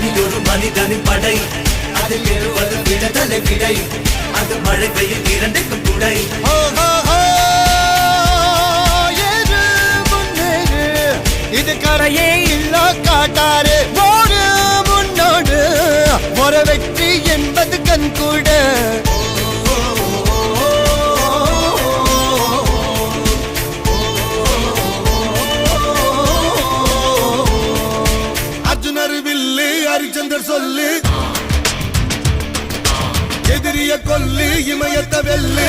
தனியொரு மனிதனின் படை அதில் எழுவது விடுதலை விடை அது மழை பெய்யும் இரண்டுக்கும் துடை இது கரையே இல்ல காட்டாரு ஓடு முன்னோடு ஒரு வெற்றி என்பது கண்கூட அர்ஜுனர் வில்லு ஹரிச்சந்தர் சொல்லு எதிரிய கொல்லு இமயத்த வெல்லு